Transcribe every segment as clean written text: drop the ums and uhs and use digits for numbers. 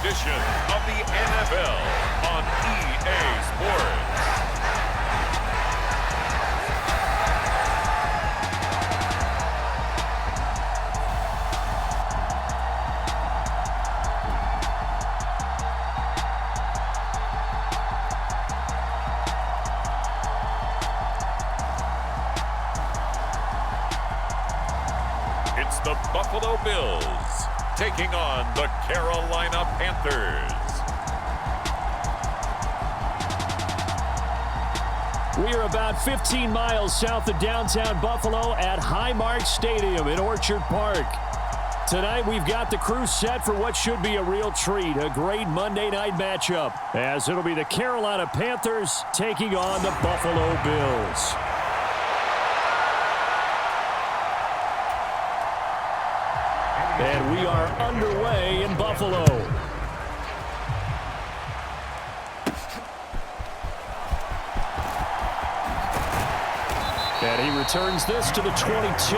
edition of the NFL on EA Sports. It's the Buffalo Bills taking on the Carolina Panthers. We are about 15 miles south of downtown Buffalo at Highmark Stadium in Orchard Park. Tonight we've got the crew set for what should be a real treat, a great Monday night matchup, as it'll be the Carolina Panthers taking on the Buffalo Bills. And we are underway in Buffalo. And he returns this to the 22.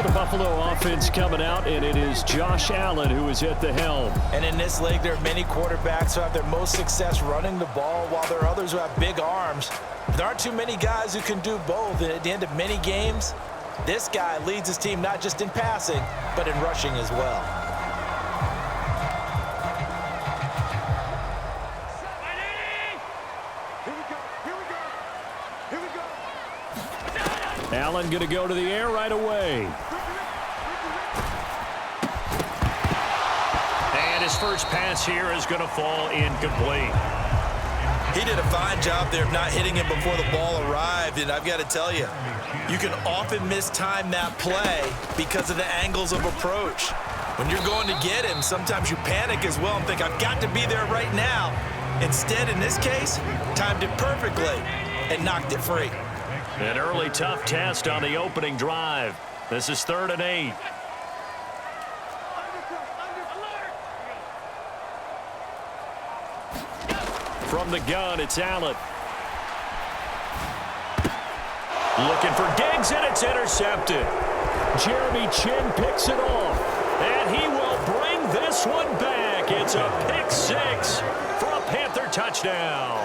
The Buffalo offense coming out, and it is Josh Allen who is at the helm. And in this league, there are many quarterbacks who have their most success running the ball, while there are others who have big arms. There aren't too many guys who can do both, and at the end of many games, this guy leads his team not just in passing, but in rushing as well. Allen going to go to the air right away. And his first pass here is going to fall incomplete. He did a fine job there of not hitting him before the ball arrived, and I've got to tell you, you can often mistime that play because of the angles of approach. When you're going to get him, sometimes you panic as well and think, I've got to be there right now. Instead, in this case, timed it perfectly and knocked it free. An early tough test on the opening drive. This is 3rd and 8. From the gun, it's Allen. Looking for Diggs, and it's intercepted. Jeremy Chin picks it off, and he will bring this one back. It's a pick six for a Panther touchdown.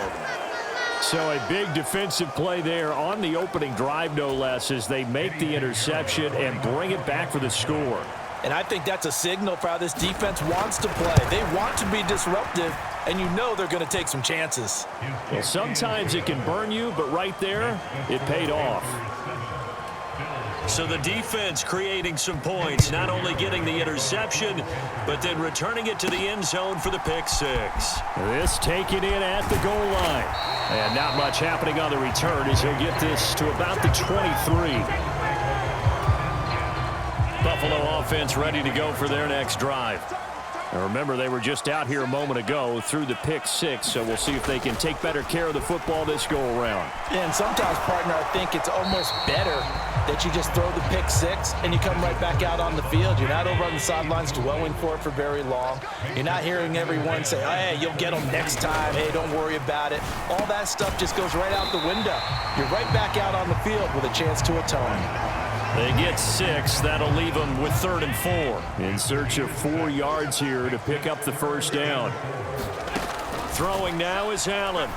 So a big defensive play there on the opening drive, no less, as they make the interception and bring it back for the score. And I think that's a signal for how this defense wants to play. They want to be disruptive, and you know they're going to take some chances. Well, sometimes it can burn you, but right there, it paid off. So the defense creating some points, not only getting the interception, but then returning it to the end zone for the pick six. This taken in at the goal line. And not much happening on the return as he'll get this to about the 23. Buffalo offense ready to go for their next drive. Now remember, they were just out here a moment ago through the pick six, so we'll see if they can take better care of the football this go-around. And sometimes, partner, I think it's almost better that you just throw the pick six and you come right back out on the field. You're not over on the sidelines dwelling for it for very long. You're not hearing everyone say, oh, hey, you'll get them next time. Hey, don't worry about it. All that stuff just goes right out the window. You're right back out on the field with a chance to atone. They get 6. That'll leave them with 3rd and 4. In search of 4 yards here to pick up the first down. Throwing now is Allen.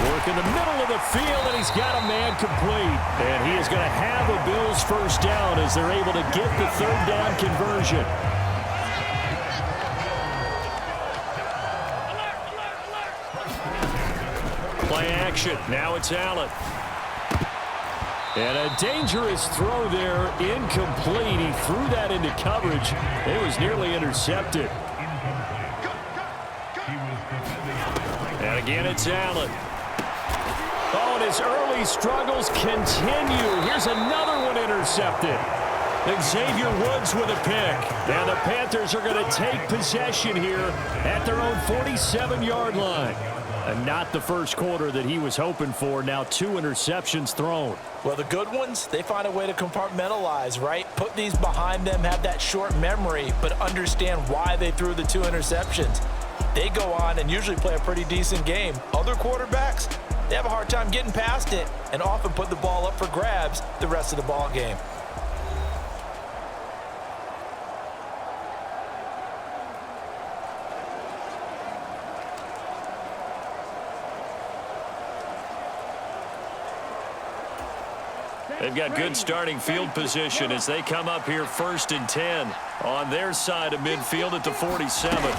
Work in the middle of the field, and he's got a man complete. And he is going to have a Bills first down as they're able to get the 3rd down conversion. Play action. Now it's Allen. And a dangerous throw there, incomplete. He threw that into coverage. It was nearly intercepted. And again, it's Allen. Oh, and his early struggles continue. Here's another one intercepted. Xavier Woods with a pick. And the Panthers are going to take possession here at their own 47-yard line. And not the first quarter that he was hoping for. Now 2 interceptions thrown. Well, the good ones, they find a way to compartmentalize, right? Put these behind them, have that short memory, but understand why they threw the 2 interceptions. They go on and usually play a pretty decent game. Other quarterbacks, they have a hard time getting past it and often put the ball up for grabs the rest of the ball game. They've got good starting field position as they come up here 1st and 10 on their side of midfield at the 47.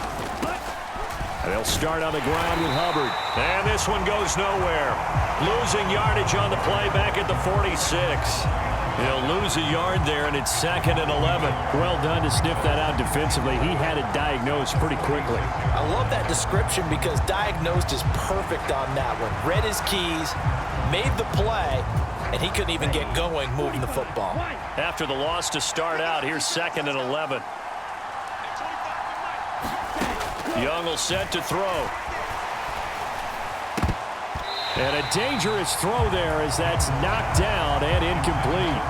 And they'll start on the ground with Hubbard. And this one goes nowhere. Losing yardage on the play back at the 46. He'll lose a yard there, and it's 2nd and 11. Well done to sniff that out defensively. He had it diagnosed pretty quickly. I love that description because diagnosed is perfect on that one. Read his keys, made the play, and he couldn't even get going moving the football. After the loss to start out, here's 2nd and 11. Young will set to throw. And a dangerous throw there as that's knocked down and incomplete.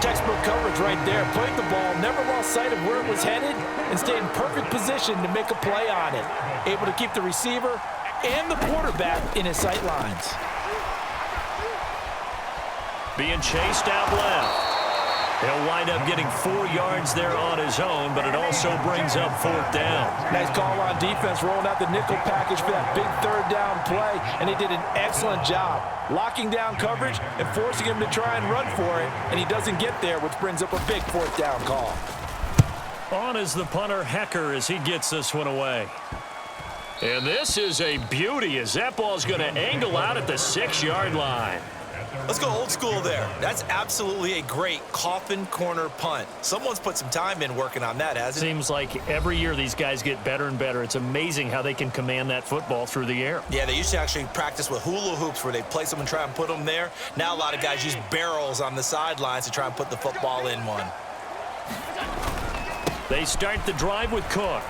Textbook coverage right there. Played the ball, never lost sight of where it was headed, and stayed in perfect position to make a play on it. Able to keep the receiver and the quarterback in his sight lines. Being chased out left. He'll wind up getting 4 yards there on his own, but it also brings up 4th down. Nice call on defense, rolling out the nickel package for that big 3rd down play, and he did an excellent job locking down coverage and forcing him to try and run for it, and he doesn't get there, which brings up a big 4th down call. On is the punter, Hecker, as he gets this one away. And this is a beauty as that ball's going to angle out at the 6-yard line. Let's go old school there. That's absolutely a great coffin corner punt. Someone's put some time in working on that, hasn't it? Seems like every year these guys get better and better. It's amazing how they can command that football through the air. Yeah, they used to actually practice with hula hoops where they place them and try and put them there. Now a lot of guys use barrels on the sidelines to try and put the football in one. They start the drive with Cook.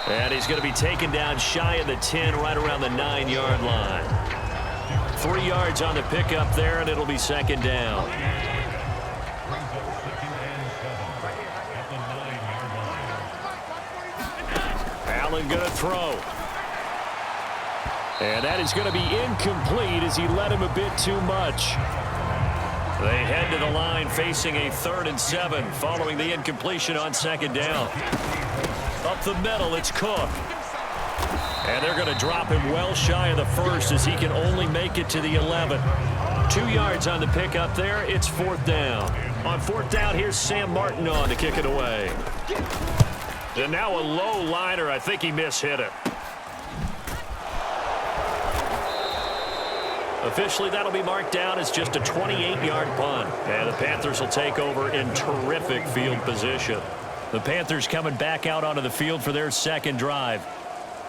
And he's going to be taken down shy of the 10, right around the 9-yard line. 3 yards on the pickup there, and it'll be 2nd down. Allen going to throw. And that is going to be incomplete as he led him a bit too much. They head to the line facing a 3rd and 7 following the incompletion on 2nd down. Up the middle, it's Cook. And they're going to drop him well shy of the 1st as he can only make it to the 11. 2 yards on the pickup there. It's 4th down. On 4th down, here's Sam Martin on to kick it away. And now a low liner. I think he mishit it. Officially, that'll be marked down as just a 28-yard punt. And the Panthers will take over in terrific field position. The Panthers coming back out onto the field for their 2nd drive.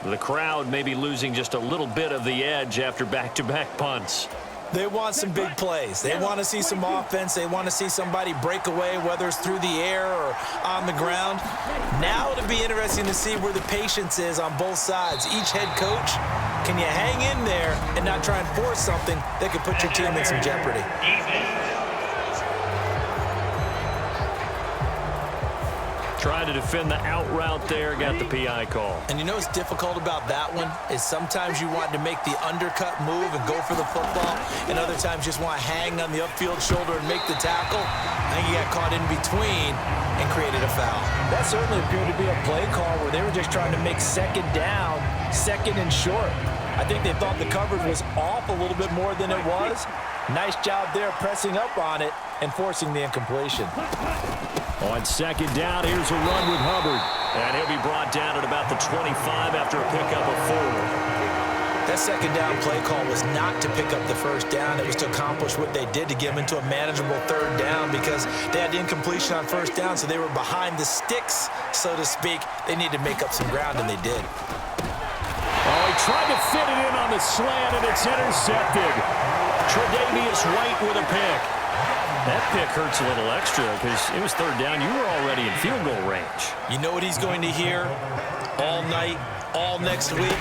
The crowd may be losing just a little bit of the edge after back-to-back punts. They want some big plays. They want to see some offense. They want to see somebody break away, whether it's through the air or on the ground. Now it'll be interesting to see where the patience is on both sides. Each head coach, can you hang in there and not try and force something that could put your team in some jeopardy? Trying to defend the out route there, got the PI call. And you know what's difficult about that one is sometimes you want to make the undercut move and go for the football, and other times just want to hang on the upfield shoulder and make the tackle. I think he got caught in between and created a foul. That certainly appeared to be a play call where they were just trying to make 2nd down, 2nd and short. I think they thought the coverage was off a little bit more than it was. Nice job there pressing up on it and forcing the incompletion. On 2nd down, here's a run with Hubbard. And he'll be brought down at about the 25 after a pickup of 4. That 2nd down play call was not to pick up the 1st down. It was to accomplish what they did to get them into a manageable 3rd down because they had incompletion on 1st down, so they were behind the sticks, so to speak. They needed to make up some ground, and they did. Oh, he tried to fit it in on the slant, and it's intercepted. Tre'Davious White with a pick. That pick hurts a little extra because it was 3rd down. You were already in field goal range. You know what he's going to hear all night, all next week?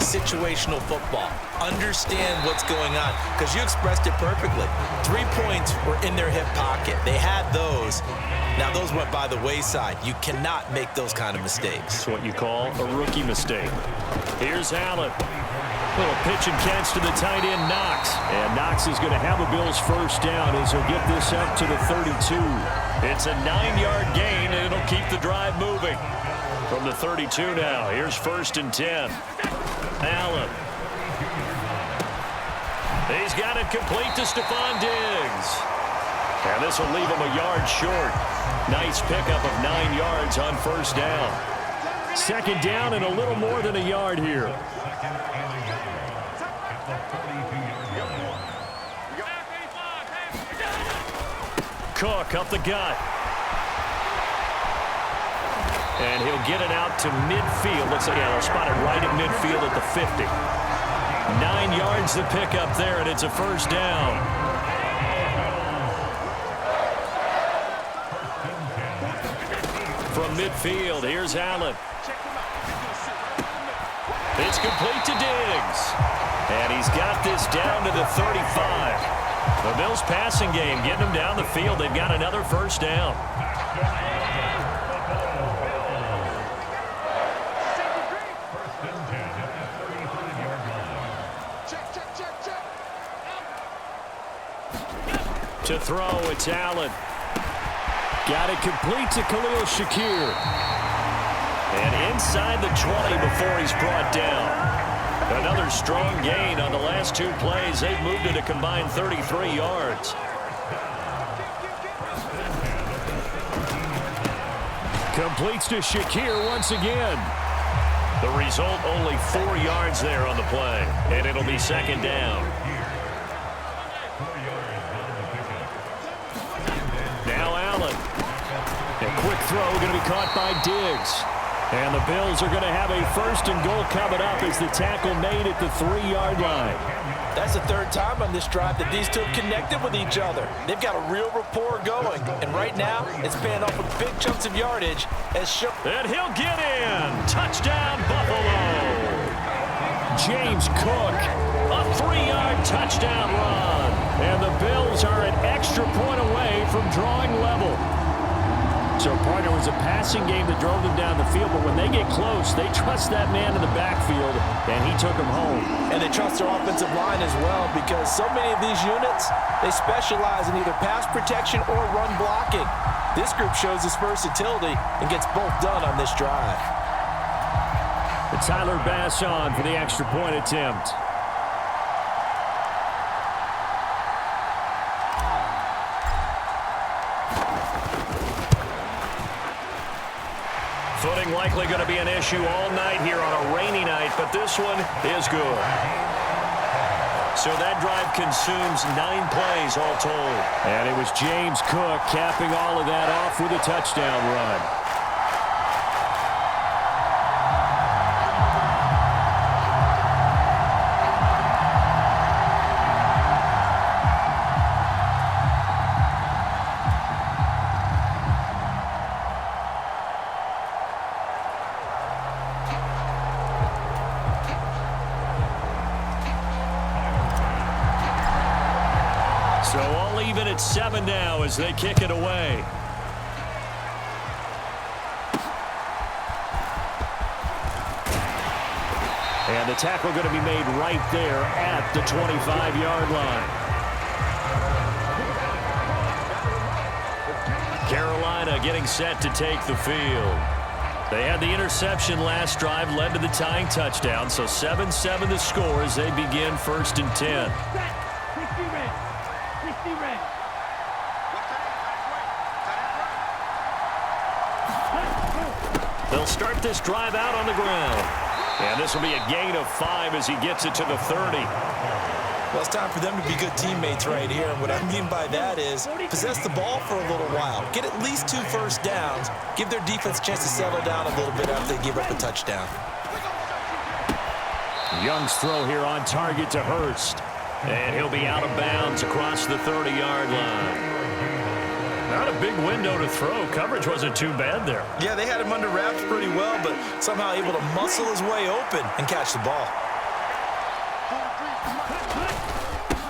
Situational football. Understand what's going on because you expressed it perfectly. 3 points were in their hip pocket. They had those. Now, those went by the wayside. You cannot make those kind of mistakes. It's what you call a rookie mistake. Here's Allen. Little pitch and catch to the tight end, Knox. And Knox is going to have a Bills first down as he'll get this up to the 32. It's a 9-yard gain, and it'll keep the drive moving. From the 32 now, here's 1st and 10. Allen. He's got it complete to Stephon Diggs. And this will leave him a yard short. Nice pickup of 9 yards on 1st down. 2nd down and a little more than a yard here. Cook up the gut. And he'll get it out to midfield. Looks like they'll spot it right at midfield at the 50. 9 yards to pick up there, and it's a 1st down. From midfield, here's Allen. It's complete to Diggs. And he's got this down to the 35. The Bills passing game getting them down the field. They've got another 1st down. To throw, it's Allen. Got it complete to Khalil Shakir. And inside the 20 before he's brought down. Another strong gain on the last 2 plays. They've moved it a combined 33 yards. Completes to Shakir once again. The result, only 4 yards there on the play. And it'll be 2nd down. Now Allen. A quick throw going to be caught by Diggs. And the Bills are going to have a 1st and goal coming up as the tackle made at the 3-yard line. That's the 3rd time on this drive that these two have connected with each other. They've got a real rapport going. And right now, it's paying off with big chunks of yardage. And he'll get in. Touchdown, Buffalo. James Cook, a 3-yard touchdown run. And the Bills are an extra point away from drawing level. So, partner, it was a passing game that drove them down the field, but when they get close, they trust that man in the backfield, and he took them home. And they trust their offensive line as well, because so many of these units, they specialize in either pass protection or run blocking. This group shows its versatility and gets both done on this drive. Tyler Bass on for the extra point attempt. Footing likely going to be an issue all night here on a rainy night, but this one is good. So that drive consumes 9 plays all told. And it was James Cook capping all of that off with a touchdown run. So all even at 7 now as they kick it away. And the tackle going to be made right there at the 25-yard line. Carolina getting set to take the field. They had the interception last drive, led to the tying touchdown. So 7-7 the score as they begin 1st and 10. They'll start this drive out on the ground. And this will be a gain of 5 as he gets it to the 30. Well, it's time for them to be good teammates right here. And what I mean by that is possess the ball for a little while. Get at least 2 first downs. Give their defense a chance to settle down a little bit after they give up a touchdown. Young's throw here on target to Hurst. And he'll be out of bounds across the 30-yard line. Not a big window to throw. Coverage wasn't too bad there. Yeah, they had him under wraps pretty well, but somehow able to muscle his way open and catch the ball.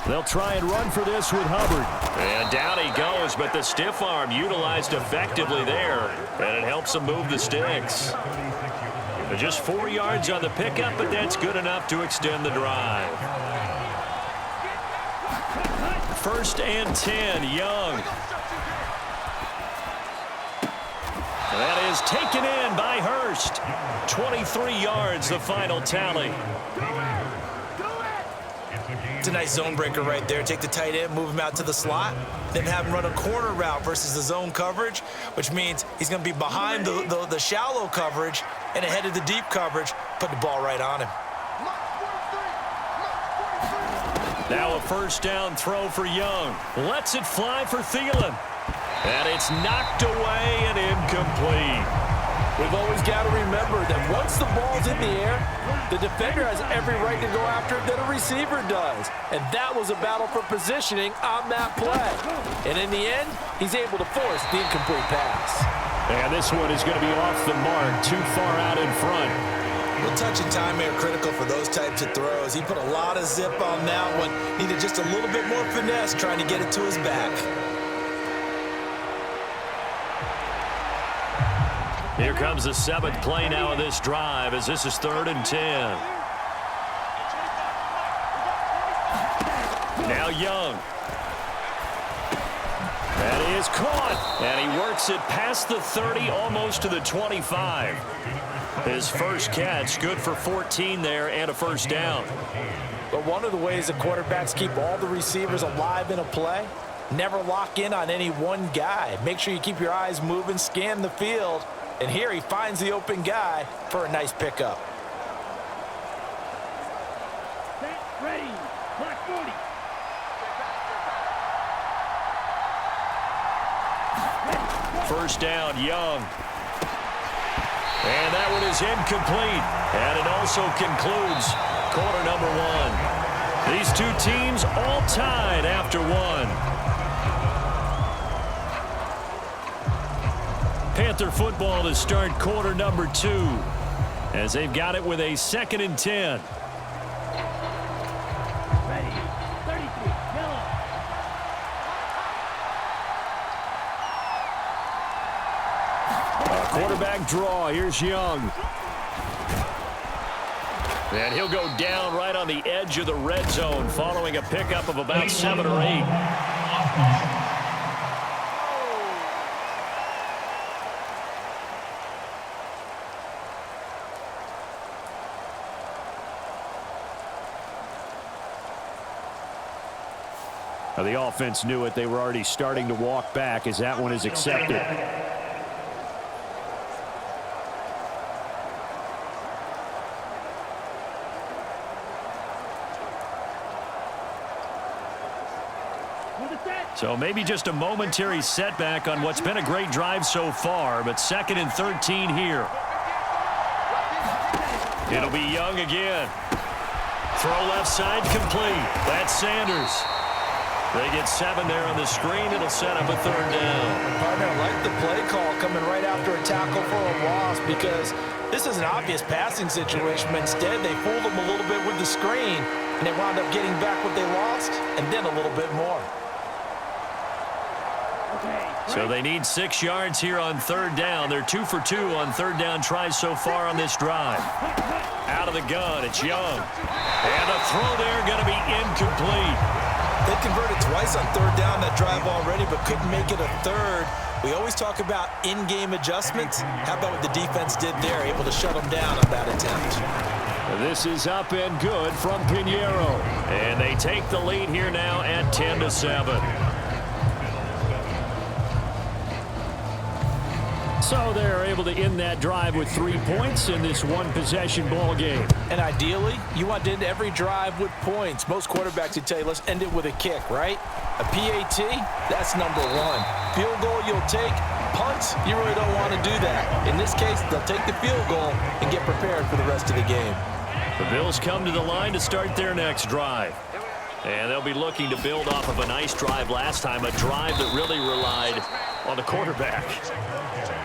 They'll try and run for this with Hubbard. And down he goes, but the stiff arm utilized effectively there, and it helps him move the sticks. Just 4 yards on the pickup, but that's good enough to extend the drive. 1st and 10, Young. That is taken in by Hurst. 23 yards, the final tally. It's a nice zone breaker right there. Take the tight end, move him out to the slot, then have him run a corner route versus the zone coverage, which means he's going to be behind the shallow coverage and ahead of the deep coverage. Put the ball right on him. Now a 1st down throw for Young. Lets it fly for Thielen. And it's knocked away and incomplete. We've always got to remember that once the ball's in the air, the defender has every right to go after it that a receiver does. And that was a battle for positioning on that play. And in the end, he's able to force the incomplete pass. And this one is going to be off the mark, too far out in front. Well, touch and time are critical for those types of throws. He put a lot of zip on that one. Needed just a little bit more finesse trying to get it to his back. Here comes the 7th play now of this drive as this is 3rd and 10. Now Young. That is caught. And he works it past the 30, almost to the 25. His first catch, good for 14 there and a 1st down. But one of the ways the quarterbacks keep all the receivers alive in a play, never lock in on any one guy. Make sure you keep your eyes moving, scan the field. And here he finds the open guy for a nice pickup. Ready, Black 40. 1st down, Young. And that one is incomplete. And it also concludes quarter number 1. These two teams all tied after 1. Panther football to start quarter number 2 as they've got it with a 2nd and 10. Ready, 33, yellow. Quarterback draw. Here's Young. And he'll go down right on the edge of the red zone following a pickup of about 7 or 8. The offense knew it. They were already starting to walk back as that one is accepted. So maybe just a momentary setback on what's been a great drive so far, but 2nd and 13 here. It'll be Young again. Throw left side complete. That's Sanders. They get 7 there on the screen. It'll set up a 3rd down. Partner, I like the play call coming right after a tackle for a loss because this is an obvious passing situation. But instead, they fooled them a little bit with the screen, and they wound up getting back what they lost and then a little bit more. So they need 6 yards here on 3rd down. They're 2 for 2 on 3rd down tries so far on this drive. Out of the gun, it's Young. And the throw there going to be incomplete. They converted twice on 3rd down that drive already, but couldn't make it a 3rd. We always talk about in-game adjustments. How about what the defense did there, able to shut them down on that attempt? This is up and good from Pinheiro. And they take the lead here now at 10-7. So they're able to end that drive with 3 points in this one-possession ball game. And ideally, you want to end every drive with points. Most quarterbacks would tell you, let's end it with a kick, right? A PAT, that's number 1. Field goal you'll take. Punts, you really don't want to do that. In this case, they'll take the field goal and get prepared for the rest of the game. The Bills come to the line to start their next drive. And they'll be looking to build off of a nice drive last time, a drive that really relied on the quarterback.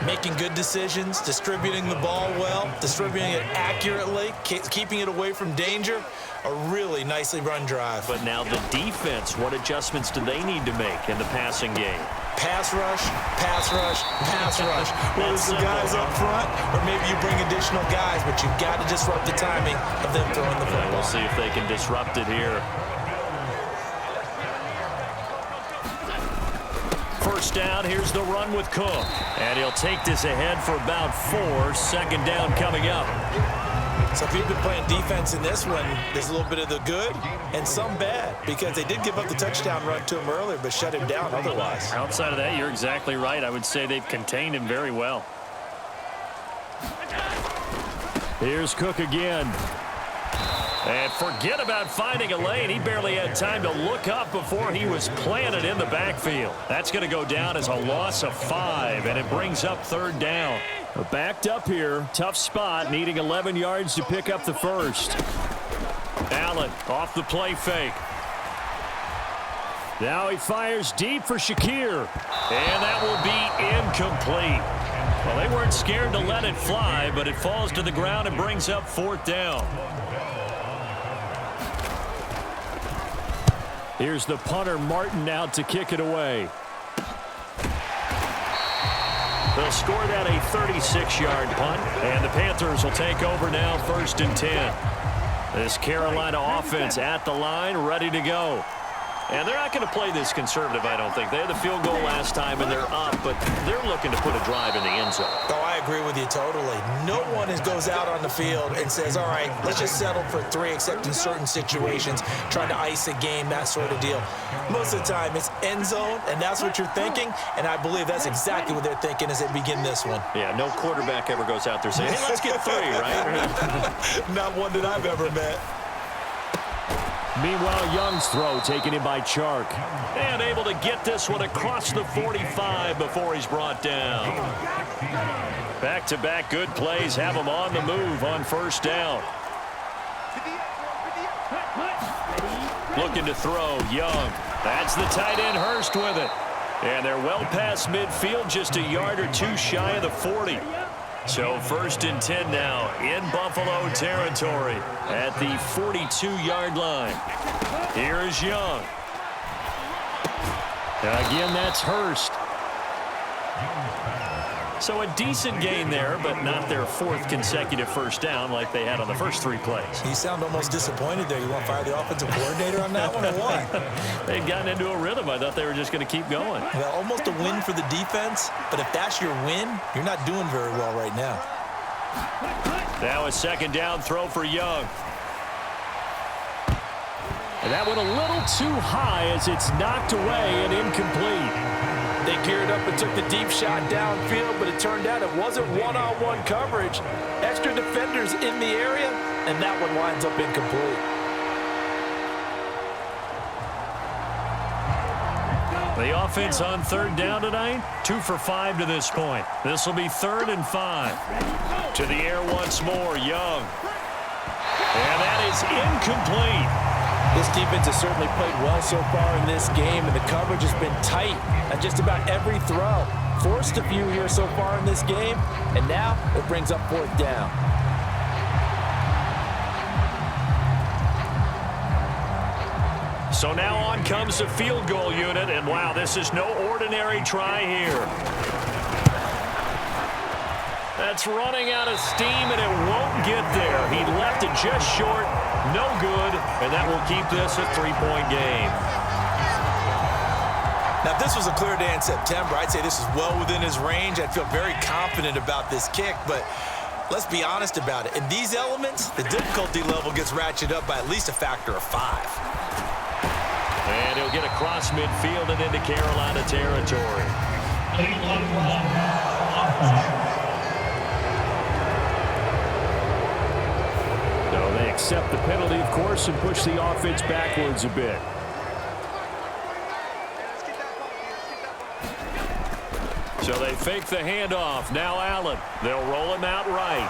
Making good decisions, distributing the ball well, distributing it accurately, keeping it away from danger. A really nicely run drive. But now the defense, what adjustments do they need to make in the passing game? Pass rush, pass rush, pass rush. Whether it's the guys up front or maybe you bring additional guys, but you've got to disrupt the timing of them throwing the football. We'll see if they can disrupt it here. First down, here's the run with Cook. And he'll take this ahead for about 4. Second down coming up. So if you've been playing defense in this one, there's a little bit of the good and some bad because they did give up the touchdown run to him earlier but shut him down otherwise. Outside of that, you're exactly right. I would say they've contained him very well. Here's Cook again. And forget about finding a lane. He barely had time to look up before he was planted in the backfield. That's going to go down as a loss of 5, and it brings up third down. Backed up here. Tough spot, needing 11 yards to pick up the first. Allen off the play fake. Now he fires deep for Shakir. And that will be incomplete. Well, they weren't scared to let it fly, but it falls to the ground and brings up fourth down. Here's the punter, Martin, out to kick it away. They'll score that a 36-yard punt, and the Panthers will take over now, 1st and 10. This Carolina offense at the line, ready to go. And they're not going to play this conservative, I don't think. They had the field goal last time, and they're up, but they're looking to put a drive in the end zone. Oh, I agree with you totally. No one goes out on the field and says, all right, let's just settle for 3, except in certain situations, trying to ice a game, that sort of deal. Most of the time, it's end zone, and that's what you're thinking, and I believe that's exactly what they're thinking as they begin this one. Yeah, no quarterback ever goes out there saying, hey, let's get 3, right? Not one that I've ever met. Meanwhile, Young's throw taken in by Chark. And able to get this one across the 45 before he's brought down. Back-to-back good plays have him on the move on first down. Looking to throw, Young. That's the tight end, Hurst, with it. And they're well past midfield, just a yard or 2 shy of the 40. So 1st and 10 now in Buffalo territory at the 42-yard line. Here is Young. Again, that's Hurst. So a decent gain there, but not their 4th consecutive first down like they had on the first 3 plays. You sound almost disappointed there. You want to fire the offensive coordinator on that one or what? They'd gotten into a rhythm. I thought they were just going to keep going. Well, almost a win for the defense, but if that's your win, you're not doing very well right now. Now a second down throw for Young. And that went a little too high as it's knocked away and incomplete. They geared up and took the deep shot downfield, but it turned out it wasn't one-on-one coverage. Extra defenders in the area, and that one winds up incomplete. The offense on third down tonight, 2 for 5 to this point. This will be 3rd and 5. To the air once more, Young. And that is incomplete. This defense has certainly played well so far in this game, and the coverage has been tight on just about every throw. Forced a few here so far in this game, and now it brings up 4th down. So now on comes the field goal unit, and wow, this is no ordinary try here. That's running out of steam, and it won't get there. He left it just short, no good, and that will keep this a 3-point game. Now, if this was a clear day in September, I'd say this is well within his range. I'd feel very confident about this kick, but let's be honest about it. In these elements, the difficulty level gets ratcheted up by at least a factor of 5. And he'll get across midfield and into Carolina territory. So they accept the penalty, of course, and push the offense backwards a bit. So they fake the handoff. Now Allen. They'll roll him out right.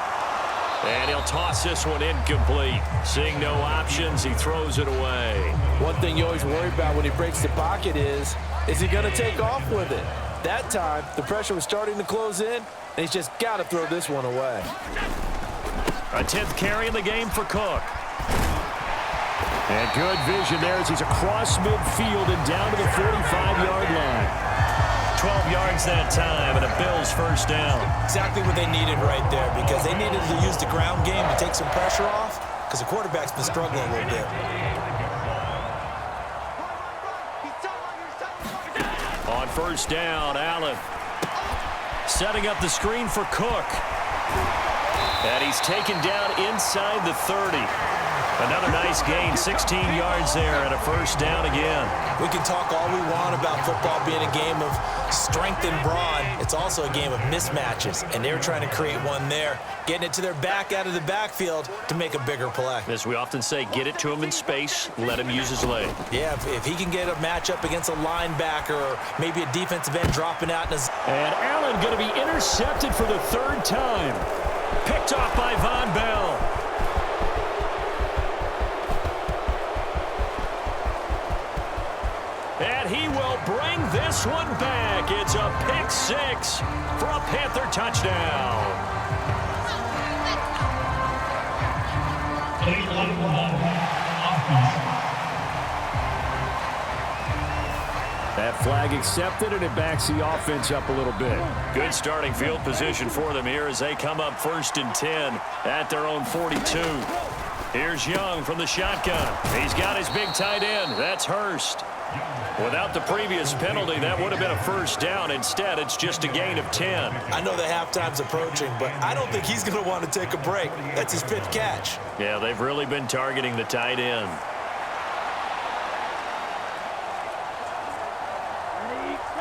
And he'll toss this one incomplete. Seeing no options, he throws it away. One thing you always worry about when he breaks the pocket is he going to take off with it? That time, the pressure was starting to close in, and he's just got to throw this one away. A 10th carry in the game for Cook. And good vision there as he's across midfield and down to the 45-yard line. 12 yards that time, and a Bills first down. Exactly what they needed right there, because they needed to use the ground game to take some pressure off, because the quarterback's been struggling a little bit. On first down, Allen setting up the screen for Cook. And he's taken down inside the 30. Another nice gain, 16 yards there, and a first down again. We can talk all we want about football being a game of strength and brawn. It's also a game of mismatches, and they're trying to create one there, getting it to their back out of the backfield to make a bigger play. As we often say, get it to him in space, let him use his leg. Yeah, if he can get a matchup against a linebacker or maybe a defensive end dropping out in his... And Allen going to be intercepted for the third time. Picked off by Von Bell. And he will bring this one back. It's a pick six for a Panther touchdown. That flag accepted, and it backs the offense up a little bit. Good starting field position for them here as they come up 1st and 10 at their own 42. Here's Young from the shotgun. He's got his big tight end. That's Hurst. Without the previous penalty, that would have been a first down. Instead, it's just a gain of 10. I know the halftime's approaching, but I don't think he's going to want to take a break. That's his 5th catch. Yeah, they've really been targeting the tight end.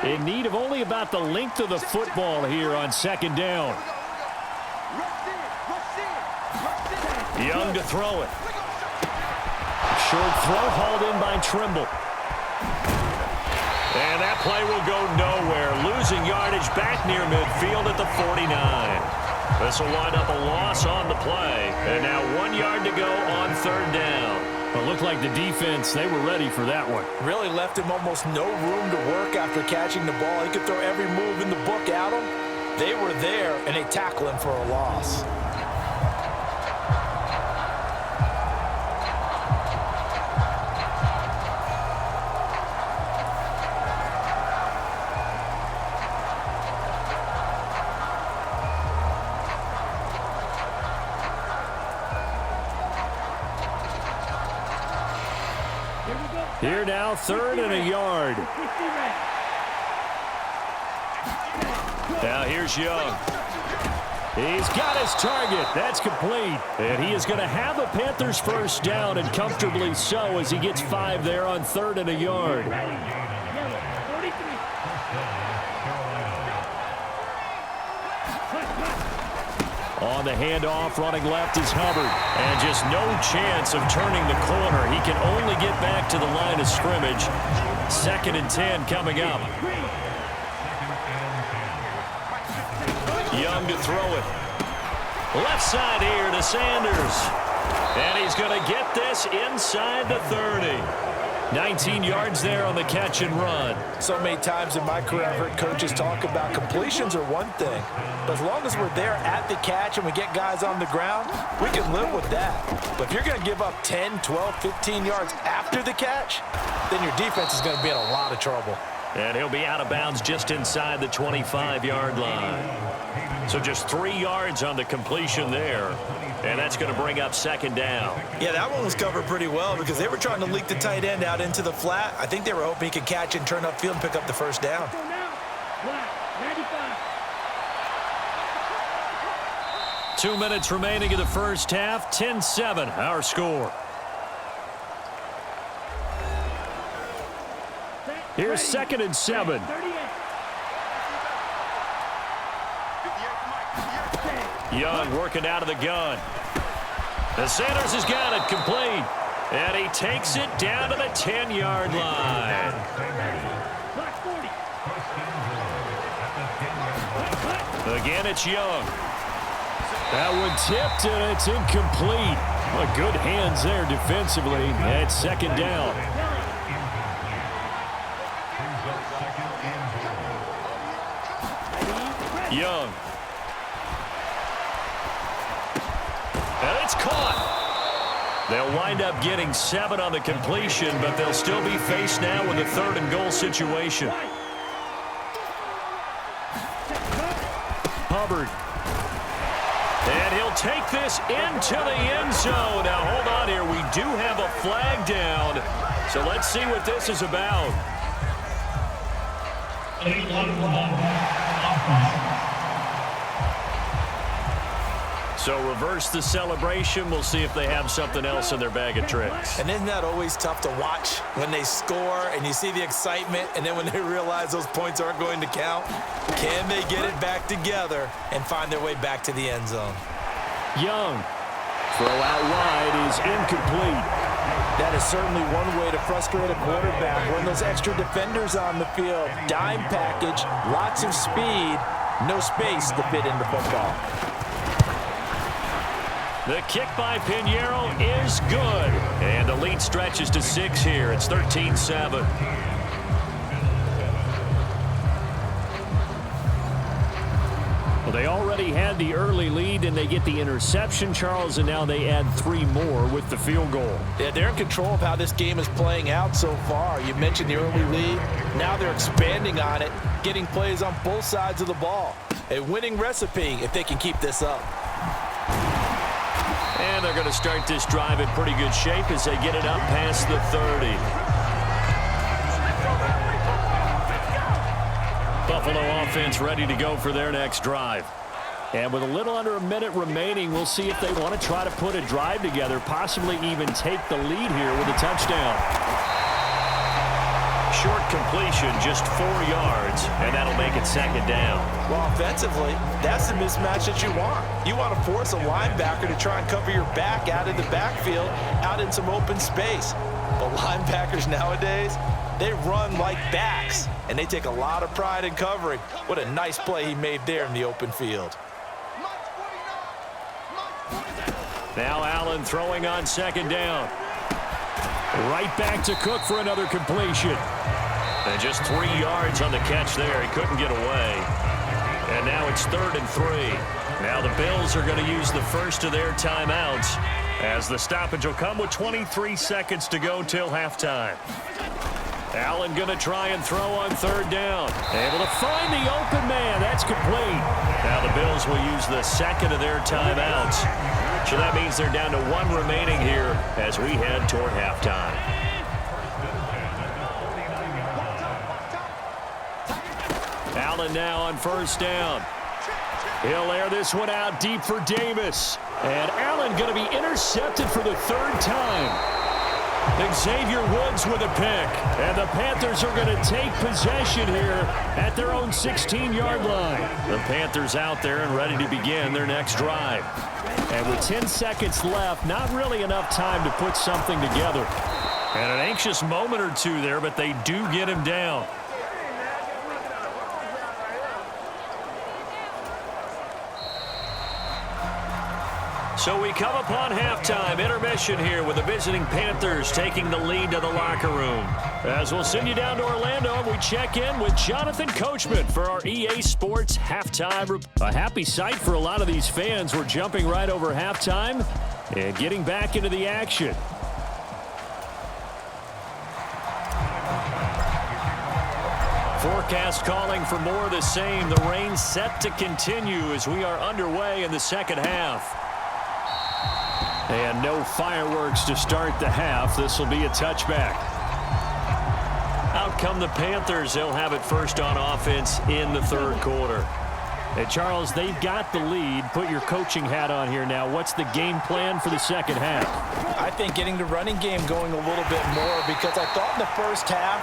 In need of only about the length of the football here on 2nd down. Young to throw it. Short throw hauled in by Trimble. And that play will go nowhere. Losing yardage back near midfield at the 49. This will wind up a loss on the play. And now 1 yard to go on 3rd down. It looked like the defense, they were ready for that one. Really left him almost no room to work after catching the ball. He could throw every move in the book at him. They were there, and they tackle him for a loss. Here now, 3rd and a yard. Now here's Young. He's got his target. That's complete. And he is going to have a Panthers first down, and comfortably so, as he gets 5 there on 3rd and a yard. On the handoff, running left is Hubbard. And just no chance of turning the corner. He can only get back to the line of scrimmage. 2nd and 10 coming up. Young to throw it. Left side here to Sanders. And he's going to get this inside the 30. 19 yards there on the catch and run. So many times in my career, I've heard coaches talk about completions are one thing. But as long as we're there at the catch and we get guys on the ground, we can live with that. But if you're going to give up 10, 12, 15 yards after the catch, then your defense is going to be in a lot of trouble. And he'll be out of bounds just inside the 25-yard line. So just 3 yards on the completion there. And that's going to bring up 2nd down. Yeah, that one was covered pretty well because they were trying to leak the tight end out into the flat. I think they were hoping he could catch and turn upfield and pick up the first down. 2 minutes remaining in the first half. 10-7, our score. Here's 2nd and 7. Young working out of the gun. And Sanders has got it complete. And he takes it down to the 10-yard line. Again, it's Young. That one tipped, and it's incomplete. Well, good hands there defensively. And 2nd down. Young. And it's caught. They'll wind up getting 7 on the completion, but they'll still be faced now with a 3rd and goal situation. Hubbard. And he'll take this into the end zone. Now, hold on here. We do have a flag down. So let's see what this is about. So reverse the celebration. We'll see if they have something else in their bag of tricks. And isn't that always tough to watch when they score and you see the excitement, and then when they realize those points aren't going to count? Can they get it back together and find their way back to the end zone? Young. Throw out wide is incomplete. That is certainly one way to frustrate a quarterback. When those extra defenders on the field, dime package, lots of speed, no space to fit in the football. The kick by Pinheiro is good. And the lead stretches to 6 here. It's 13-7. Well, they already had the early lead, and they get the interception, Charles, and now they add 3 more with the field goal. Yeah, they're in control of how this game is playing out so far. You mentioned the early lead. Now they're expanding on it, getting plays on both sides of the ball. A winning recipe if they can keep this up. And they're going to start this drive in pretty good shape as they get it up past the 30. Buffalo offense ready to go for their next drive. And with a little under a minute remaining, we'll see if they want to try to put a drive together, possibly even take the lead here with a touchdown. Short completion, just 4 yards, and that'll make it 2nd down. Well, offensively, that's the mismatch that you want. You want to force a linebacker to try and cover your back out in the backfield, out in some open space. But linebackers nowadays, they run like backs, and they take a lot of pride in covering. What a nice play he made there in the open field. Now Allen throwing on 2nd down. Right back to Cook for another completion. And just 3 yards on the catch there. He couldn't get away. And now it's 3rd and 3. Now the Bills are going to use the first of their timeouts as the stoppage will come with 23 seconds to go till halftime. Allen going to try and throw on 3rd down. Able to find the open man. That's complete. Now the Bills will use the second of their timeouts. So that means they're down to 1 remaining here as we head toward halftime. Allen now on 1st down. He'll air this one out deep for Davis. And Allen going to be intercepted for the 3rd time. Xavier Woods with a pick. And the Panthers are going to take possession here at their own 16-yard line. The Panthers out there and ready to begin their next drive. And with 10 seconds left, not really enough time to put something together. And an anxious moment or two there, but they do get him down. So we come upon halftime, intermission here with the visiting Panthers taking the lead to the locker room. As we'll send you down to Orlando, we check in with Jonathan Coachman for our EA Sports halftime. A happy sight for a lot of these fans. We're jumping right over halftime and getting back into the action. Forecast calling for more of the same. The rain set to continue as we are underway in the second half. And no fireworks to start the half. This will be a touchback. Out come the Panthers. They'll have it first on offense in the 3rd quarter. And Charles, they've got the lead. Put your coaching hat on here now. What's the game plan for the second half? I think getting the running game going a little bit more, because I thought in the first half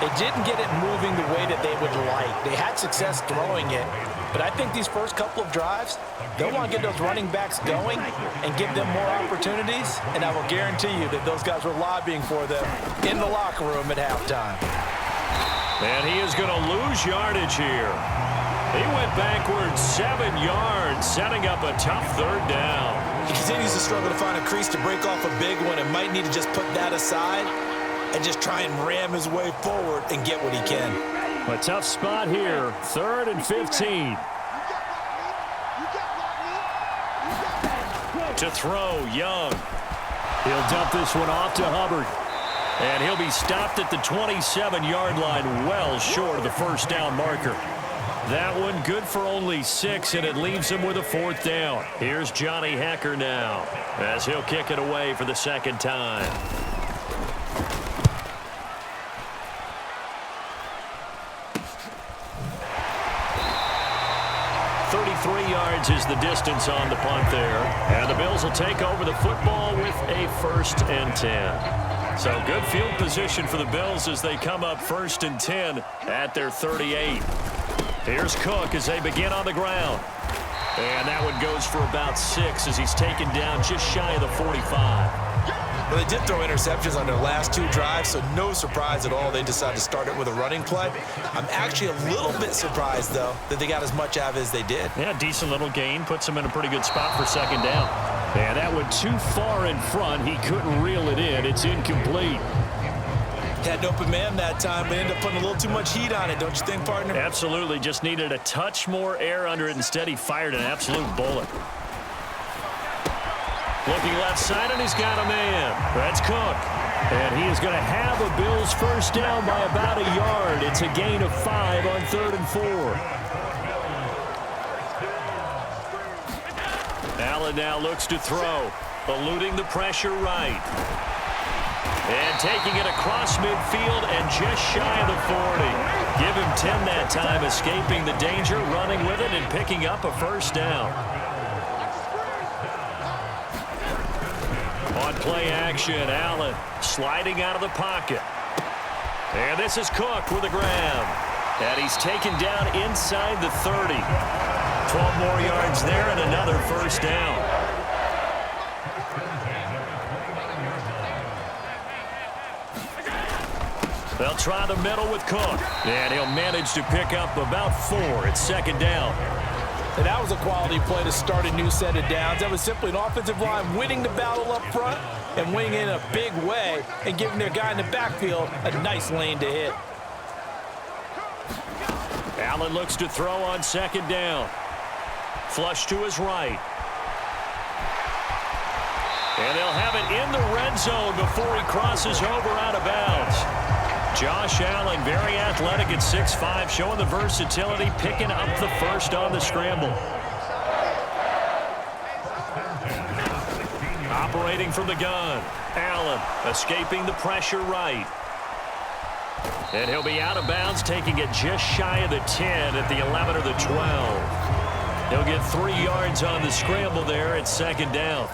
they didn't get it moving the way that they would like. They had success throwing it. But I think these first couple of drives, they'll want to get those running backs going and give them more opportunities. And I will guarantee you that those guys were lobbying for them in the locker room at halftime. And he is going to lose yardage here. He went backwards 7 yards, setting up a tough 3rd down. He continues to struggle to find a crease to break off a big one and might need to just put that aside and just try and ram his way forward and get what he can. A tough spot here, 3rd and 15. To throw, Young. He'll dump this one off to Hubbard. And he'll be stopped at the 27-yard line, well short of the first down marker. That one good for only 6, and it leaves him with a 4th down. Here's Johnny Hecker now, as he'll kick it away for the second time. 33 yards is the distance on the punt there. And the Bills will take over the football with a 1st and 10. So good field position for the Bills as they come up 1st and 10 at their 38. Here's Cook as they begin on the ground. And that one goes for about 6 as he's taken down just shy of the 45. Well, they did throw interceptions on their last 2 drives, so no surprise at all they decided to start it with a running play. I'm actually a little bit surprised, though, that they got as much out of it as they did. Yeah, decent little gain. Puts them in a pretty good spot for 2nd down. And that went too far in front. He couldn't reel it in. It's incomplete. Had an open man that time, but ended up putting a little too much heat on it, don't you think, partner? Absolutely. Just needed a touch more air under it. Instead, he fired an absolute bullet. Looking left side, and he's got a man. That's Cook. And he is going to have a Bills 1st down by about a yard. It's a gain of 5 on 3rd and 4. Allen now looks to throw, eluding the pressure right. And taking it across midfield and just shy of the 40. Give him 10 that time, escaping the danger, running with it, and picking up a 1st down. On play action, Allen sliding out of the pocket. And this is Cook with a grab. And he's taken down inside the 30. 12 more yards there and another 1st down. They'll try the middle with Cook. And he'll manage to pick up about 4. It's 2nd down. And that was a quality play to start a new set of downs. That was simply an offensive line winning the battle up front and winning in a big way and giving their guy in the backfield a nice lane to hit. Allen looks to throw on 2nd down. Flush to his right. And they'll have it in the red zone before he crosses over out of bounds. Josh Allen, very athletic at 6'5", showing the versatility, picking up the 1st on the scramble. Operating from the gun. Allen escaping the pressure right. And he'll be out of bounds, taking it just shy of the 10 at the 11 or the 12. He'll get 3 yards on the scramble there at 2nd down.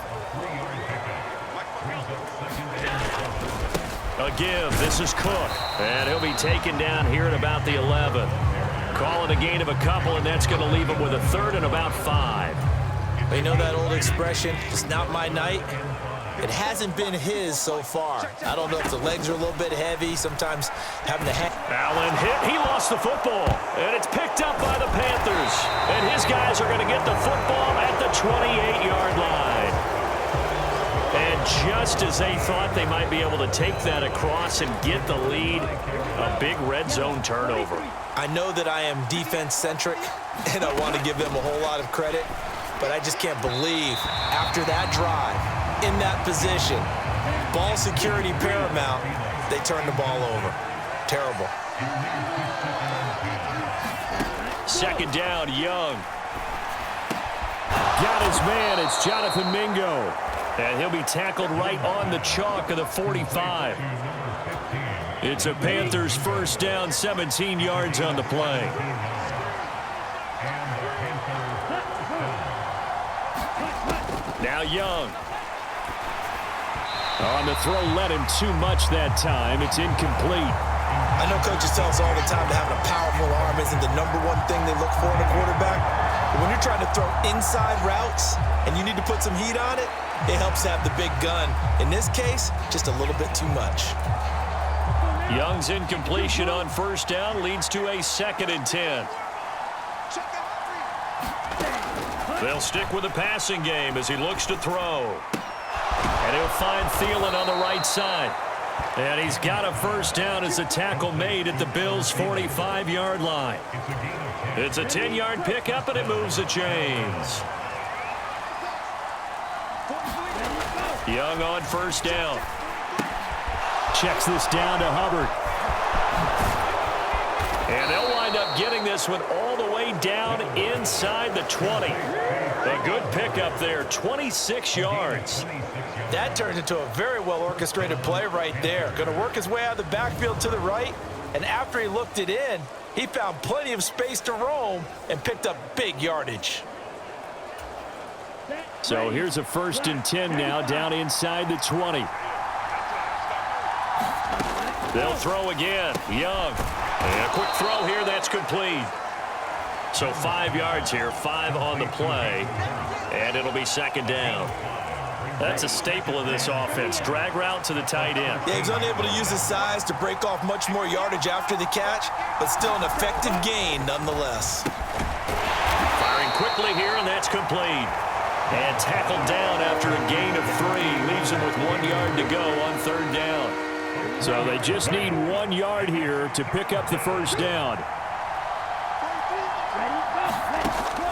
A give. This is Cook. And he'll be taken down here at about the 11. Call it a gain of a couple, and that's going to leave him with a 3rd and about 5. You know that old expression, it's not my night? It hasn't been his so far. I don't know if the legs are a little bit heavy, sometimes having to Allen hit. He lost the football, and it's picked up by the Panthers. And his guys are going to get the football at the 28-yard line. And just as they thought they might be able to take that across and get the lead, a big red zone turnover. I know that I am defense-centric, and I want to give them a whole lot of credit, but I just can't believe after that drive, in that position, ball security paramount, they turned the ball over. Terrible. 2nd down, Young. Got his man. It's Jonathan Mingo. And he'll be tackled right on the chalk of the 45. It's a Panthers 1st down, 17 yards on the play. Now Young. On the throw, led him too much that time. It's incomplete. I know coaches tell us all the time that having a powerful arm isn't the #1 thing they look for in a quarterback. But when you're trying to throw inside routes and you need to put some heat on it, it helps to have the big gun. In this case, just a little bit too much. Young's incompletion on 1st down leads to a 2nd and 10. They'll stick with the passing game as he looks to throw. And he'll find Thielen on the right side. And he's got a 1st down as the tackle made at the Bills' 45-yard line. It's a 10-yard pickup, and it moves the chains. Young on first down. Checks this down to Hubbard. And they'll wind up getting this one all the way down inside the 20. A good pickup there, 26 yards. That turns into a very well-orchestrated play right there. Going to work his way out of the backfield to the right, and after he looked it in, he found plenty of space to roam and picked up big yardage. So here's a 1st and 10 now, down inside the 20. They'll throw again. Young. And a quick throw here, that's complete. So 5 yards here, 5 on the play, and it'll be 2nd down. That's a staple of this offense. Drag route to the tight end. Yeah, he's unable to use his size to break off much more yardage after the catch, but still an effective gain nonetheless. Firing quickly here, and that's complete. And tackled down after a gain of 3. Leaves him with 1 yard to go on 3rd down. So they just need 1 yard here to pick up the 1st down.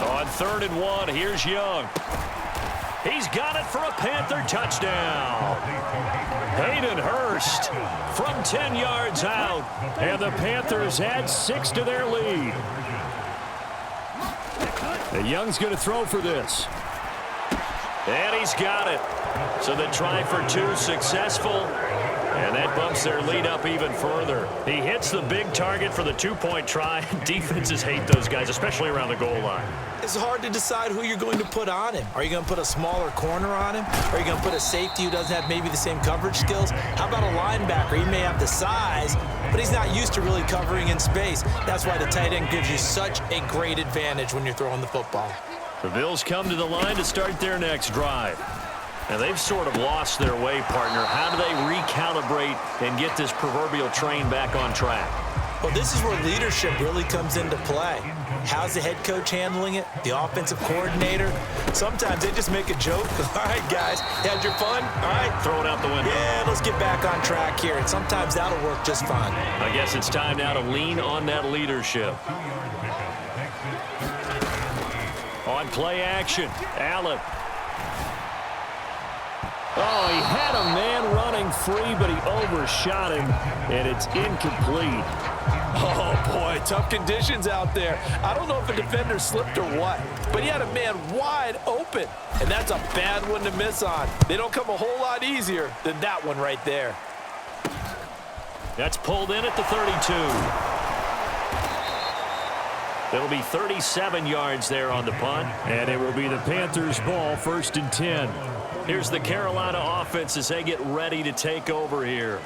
On 3rd and 1, here's Young. He's got it for a Panther touchdown. Hayden Hurst from 10 yards out. And the Panthers add 6 to their lead. And Young's going to throw for this. And he's got it. So the try for 2 successful. And that bumps their lead up even further. He hits the big target for the 2-point try. Defenses hate those guys, especially around the goal line. It's hard to decide who you're going to put on him. Are you going to put a smaller corner on him? Are you going to put a safety who doesn't have maybe the same coverage skills? How about a linebacker? He may have the size, but he's not used to really covering in space. That's why the tight end gives you such a great advantage when you're throwing the football. The Bills come to the line to start their next drive. And they've sort of lost their way, partner. How do they recalibrate and get this proverbial train back on track? Well, this is where leadership really comes into play. How's the head coach handling it? The offensive coordinator? Sometimes they just make a joke. All right, guys, you had your fun? All right. Throw it out the window. Yeah, let's get back on track here. And sometimes that'll work just fine. I guess it's time now to lean on that leadership. On play action, Allen. Oh, he had a man running free, but he overshot him, and it's incomplete. Oh, boy, tough conditions out there. I don't know if a defender slipped or what, but he had a man wide open, and that's a bad one to miss on. They don't come a whole lot easier than that one right there. That's pulled in at the 32. It'll be 37 yards there on the punt, and it will be the Panthers' ball, 1st and 10. Here's the Carolina offense as they get ready to take over here.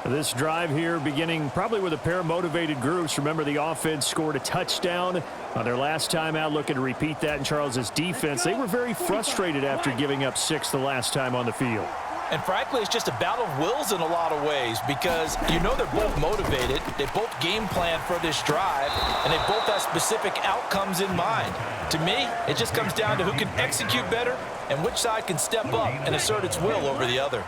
This drive here beginning probably with a pair of motivated groups. Remember, the offense scored a touchdown on their last time out, looking to repeat that in Charles's defense. They were very frustrated after giving up 6 the last time on the field. And frankly, it's just a battle of wills in a lot of ways because you know they're both motivated. They both game plan for this drive, and they both have specific outcomes in mind. To me, it just comes down to who can execute better and which side can step up and assert its will over the other.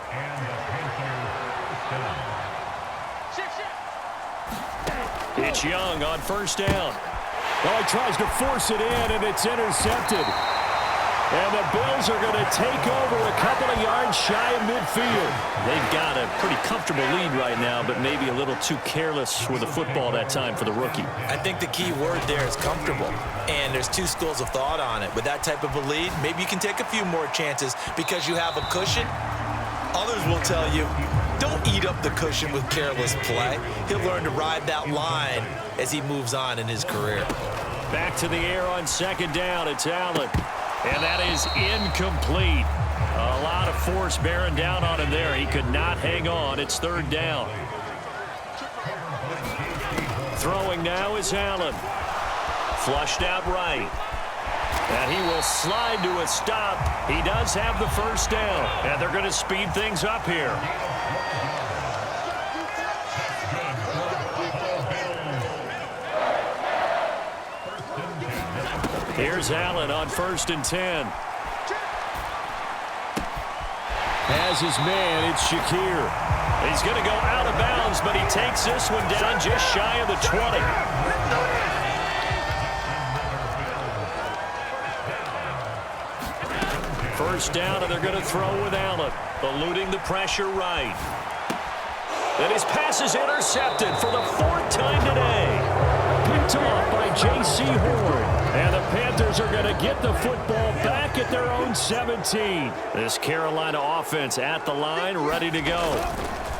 It's Young on 1st down. Well, he tries to force it in, and it's intercepted. And the Bills are going to take over a couple of yards shy of midfield. They've got a pretty comfortable lead right now, but maybe a little too careless with the football that time for the rookie. I think the key word there is comfortable. And there's 2 schools of thought on it. With that type of a lead, maybe you can take a few more chances because you have a cushion. Others will tell you, don't eat up the cushion with careless play. He'll learn to ride that line as he moves on in his career. Back to the air on 2nd down. It's Allen. And that is incomplete. A lot of force bearing down on him there. He could not hang on. It's 3rd down. Throwing now is Allen. Flushed out right. And he will slide to a stop. He does have the 1st down. And they're going to speed things up here. Here's Allen on 1st and 10. As his man, it's Shakir. He's going to go out of bounds, but he takes this one down just shy of the 20. First down, and they're going to throw with Allen. eluding the pressure right. And his pass is intercepted for the 4th time today. Picked off by J.C. Horn. And the Panthers are going to get the football back at their own 17. This Carolina offense at the line, ready to go.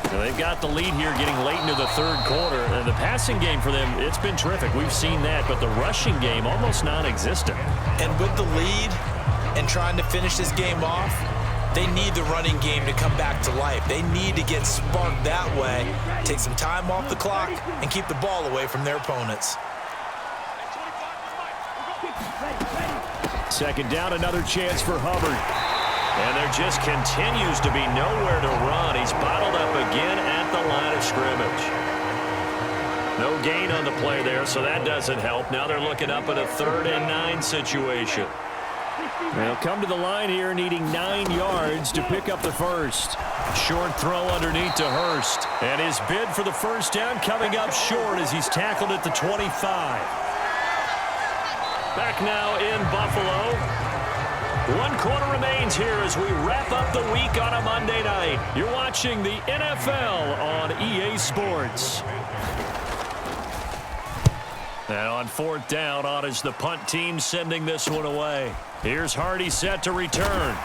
Now they've got the lead here getting late into the 3rd quarter. And the passing game for them, it's been terrific. We've seen that. But the rushing game, almost non-existent. And with the lead and trying to finish this game off, they need the running game to come back to life. They need to get sparked that way, take some time off the clock, and keep the ball away from their opponents. 2nd down, another chance for Hubbard. And there just continues to be nowhere to run. He's bottled up again at the line of scrimmage. No gain on the play there, so that doesn't help. Now they're looking up at a 3rd and 9 situation. They'll come to the line here needing 9 yards to pick up the first. Short throw underneath to Hurst. And his bid for the first down coming up short as he's tackled at the 25. Back now in Buffalo. 1 quarter remains here as we wrap up the week on a Monday night. You're watching the NFL on EA Sports. And on 4th down, on is the punt team sending this one away. Here's Hardy set to return.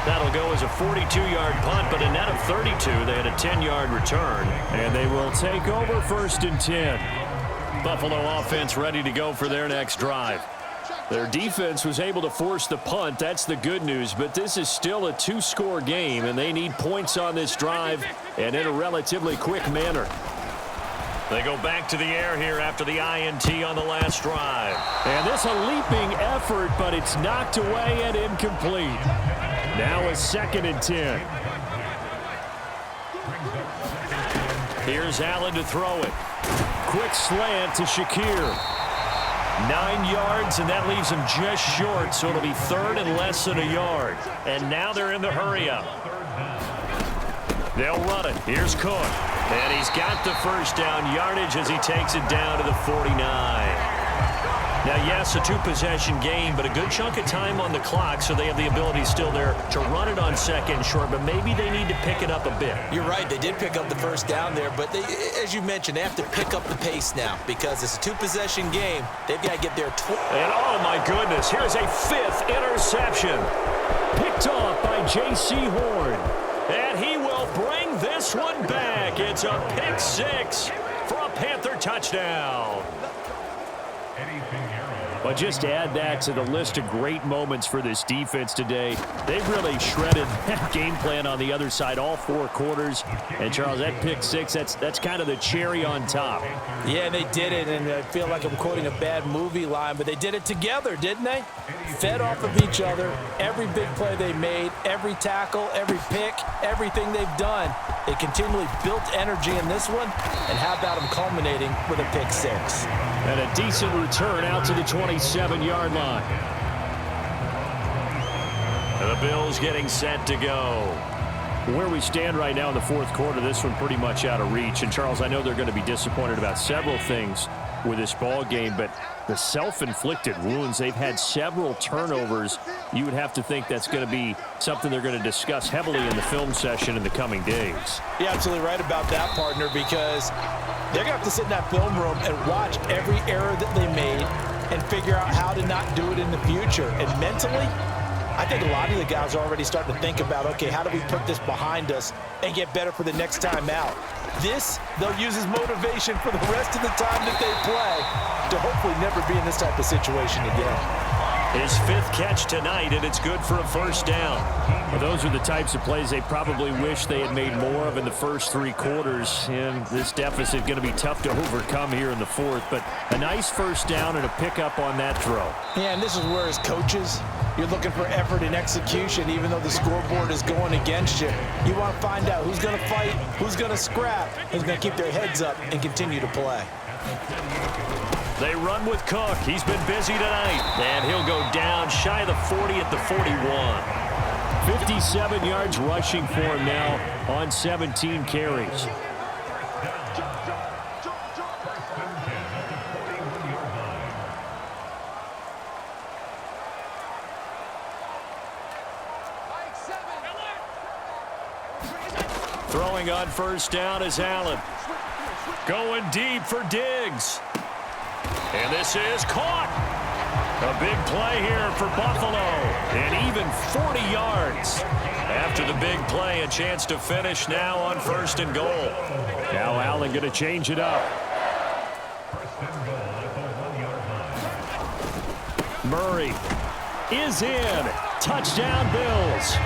That'll go as a 42-yard punt, but a net of 32. They had a 10-yard return, and they will take over 1st and 10. Buffalo offense ready to go for their next drive. Their defense was able to force the punt. That's the good news, but this is still a 2-score game, and they need points on this drive and in a relatively quick manner. They go back to the air here after the INT on the last drive. And this a leaping effort, but it's knocked away and incomplete. Now a 2nd and 10. Here's Allen to throw it. Quick slant to Shakir. 9 yards, and that leaves him just short, so it'll be 3rd and less than a yard. And now they're in the hurry-up. They'll run it. Here's Cook. And he's got the first down yardage as he takes it down to the 49. Now, yes, a 2-possession game, but a good chunk of time on the clock, so they have the ability still there to run it on 2nd and short, but maybe they need to pick it up a bit. You're right. They did pick up the first down there, but they, as you mentioned, they have to pick up the pace now because it's a 2-possession game. They've got to get their And, oh, my goodness, here's a 5th interception. Picked off by J.C. Horn. And he will bring this one back. It's a pick 6 for a Panther touchdown. But just add that to the list of great moments for this defense today. They've really shredded that game plan on the other side all 4 quarters. And, Charles, that pick 6, that's kind of the cherry on top. Yeah, they did it, and I feel like I'm quoting a bad movie line, but they did it together, didn't they? Fed off of each other. Every big play they made, every tackle, every pick, everything they've done. They continually built energy in this one, and how about them culminating with a pick 6? And a decent return out to the 27-yard line. And the Bills getting set to go. Where we stand right now in the 4th quarter, this one pretty much out of reach. And, Charles, I know they're going to be disappointed about several things with this ball game, but the self-inflicted wounds, they've had several turnovers. You would have to think that's going to be something they're going to discuss heavily in the film session in the coming days. You're absolutely right about that, partner, because they're going to have to sit in that film room and watch every error that they made and figure out how to not do it in the future. And mentally, I think a lot of the guys are already starting to think about, okay, how do we put this behind us and get better for the next time out? This, they'll use as motivation for the rest of the time that they play to hopefully never be in this type of situation again. His 5th catch tonight, and it's good for a first down. Well, those are the types of plays they probably wish they had made more of in the first 3 quarters. And this deficit going to be tough to overcome here in the 4th. But a nice first down and a pickup on that throw. Yeah, and this is where, as coaches, you're looking for effort and execution, even though the scoreboard is going against you. You want to find out who's going to fight, who's going to scrap, who's going to keep their heads up and continue to play. They run with Cook. He's been busy tonight. And he'll go down shy of the 40 at the 41. 57 yards rushing for him now on 17 carries. Throwing on first down is Allen. Going deep for Diggs. And this is caught. A big play here for Buffalo. And even 40 yards. After the big play, a chance to finish now on first and goal. Now Allen going to change it up. Murray is in. Touchdown, Bills.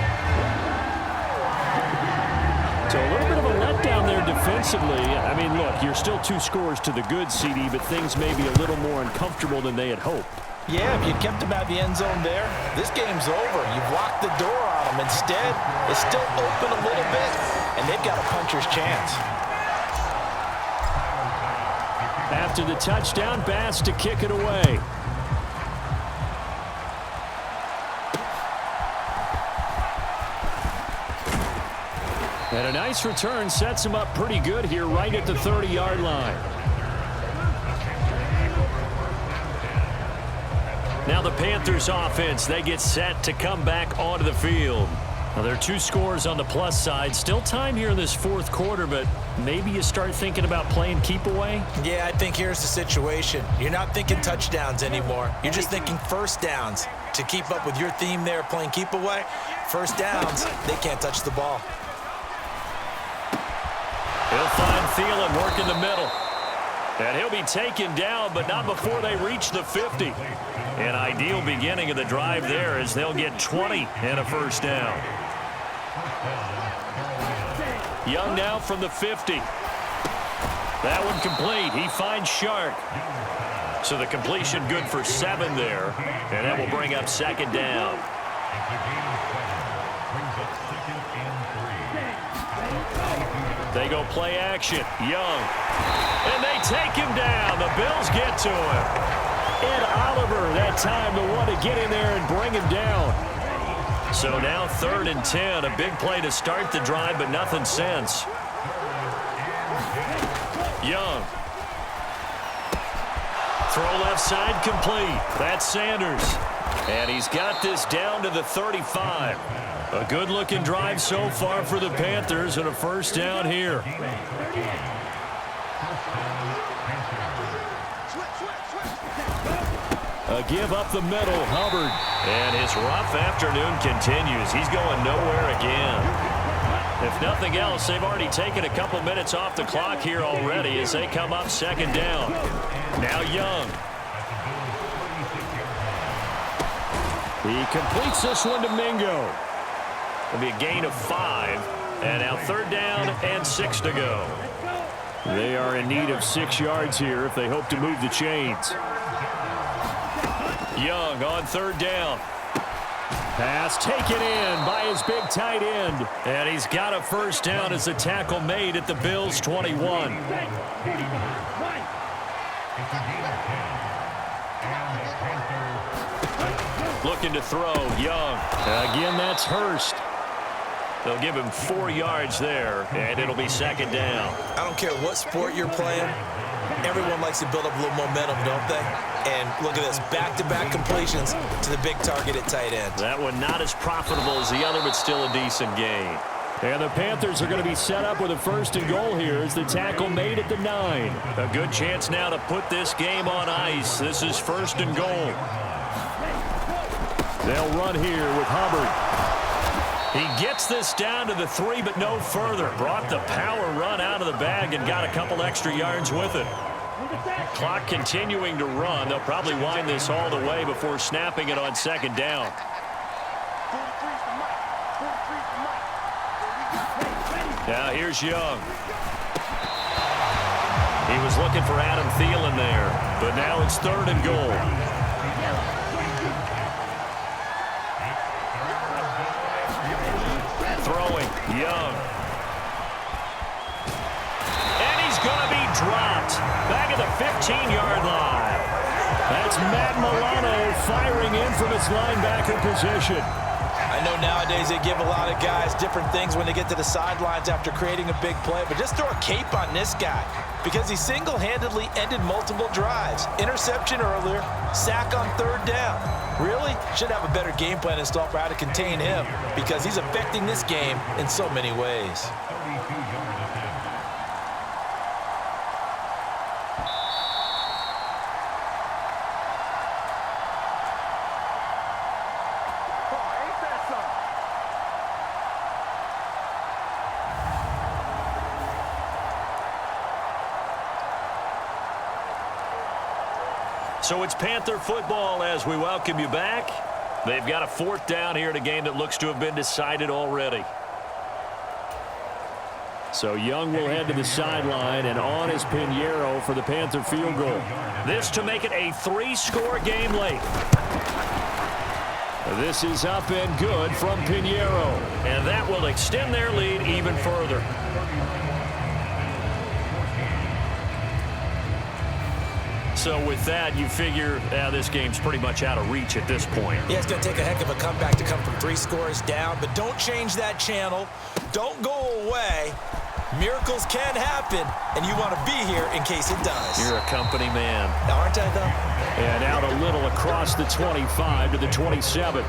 So a little bit of a letdown there defensively. I mean, look, you're still 2 scores to the good, CD, but things may be a little more uncomfortable than they had hoped. Yeah, if you kept him out of the end zone there, this game's over. You've locked the door on him. Instead, it's still open a little bit, and they've got a puncher's chance. After the touchdown, Bass to kick it away. And a nice return sets him up pretty good here right at the 30-yard line. Now the Panthers offense, they get set to come back onto the field. Now there are 2 scores on the plus side. Still time here in this 4th quarter, but maybe you start thinking about playing keep away? Yeah, I think here's the situation. You're not thinking touchdowns anymore. You're just thinking first downs. To keep up with your theme there, playing keep away, first downs, they can't touch the ball. He'll find Thielen working the middle. And he'll be taken down, but not before they reach the 50. An ideal beginning of the drive there as they'll get 20 and a first down. Young now from the 50. That one complete. He finds Shark. So the completion good for 7 there. And that will bring up second down. They go play action. Young. And they take him down. The Bills get to him. Ed Oliver that time the one to get in there and bring him down. So now 3rd and 10. A big play to start the drive, but nothing since. Young. Throw left side complete. That's Sanders. And he's got this down to the 35. A good-looking drive so far for the Panthers and a first down here. A give up the middle, Hubbard. And his rough afternoon continues. He's going nowhere again. If nothing else, they've already taken a couple minutes off the clock here already as they come up second down. Now Young. He completes this one to Mingo. It'll be a gain of 5. And now 3rd down and 6 to go. They are in need of 6 yards here if they hope to move the chains. Young on 3rd down. Pass taken in by his big tight end. And he's got a first down as the tackle made at the Bills' 21. Looking to throw, Young. Again, that's Hurst. They'll give him 4 yards there, and it'll be second down. I don't care what sport you're playing. Everyone likes to build up a little momentum, don't they? And look at this, back-to-back completions to the big target at tight end. That one not as profitable as the other, but still a decent gain. And the Panthers are going to be set up with a first and goal here as the tackle made at the 9. A good chance now to put this game on ice. This is first and goal. They'll run here with Hubbard. He gets this down to the 3, but no further. Brought the power run out of the bag and got a couple extra yards with it. Clock continuing to run. They'll probably wind this all the way before snapping it on second down. Now here's Young. He was looking for Adam Thielen there, but now it's 3rd and goal. Throwing, Young. And he's going to be dropped. Back at the 15-yard line. That's Matt Milano firing in from his linebacker position. I know nowadays they give a lot of guys different things when they get to the sidelines after creating a big play, but just throw a cape on this guy because he single-handedly ended multiple drives. Interception earlier, sack on third down. Really? Should have a better game plan installed for how to contain him because he's affecting this game in so many ways. So it's Panther football as we welcome you back. They've got a fourth down here in a game that looks to have been decided already. So Young will head to the sideline, and on is Pinheiro for the Panther field goal. This to make it a 3-score game late. This is up and good from Pinheiro. And that will extend their lead even further. So with that, you figure this game's pretty much out of reach at this point. Yeah, it's going to take a heck of a comeback to come from 3 scores down, but don't change that channel. Don't go away. Miracles can happen, and you want to be here in case it does. You're a company man. Aren't I, though? And out a little across the 25 to the 27.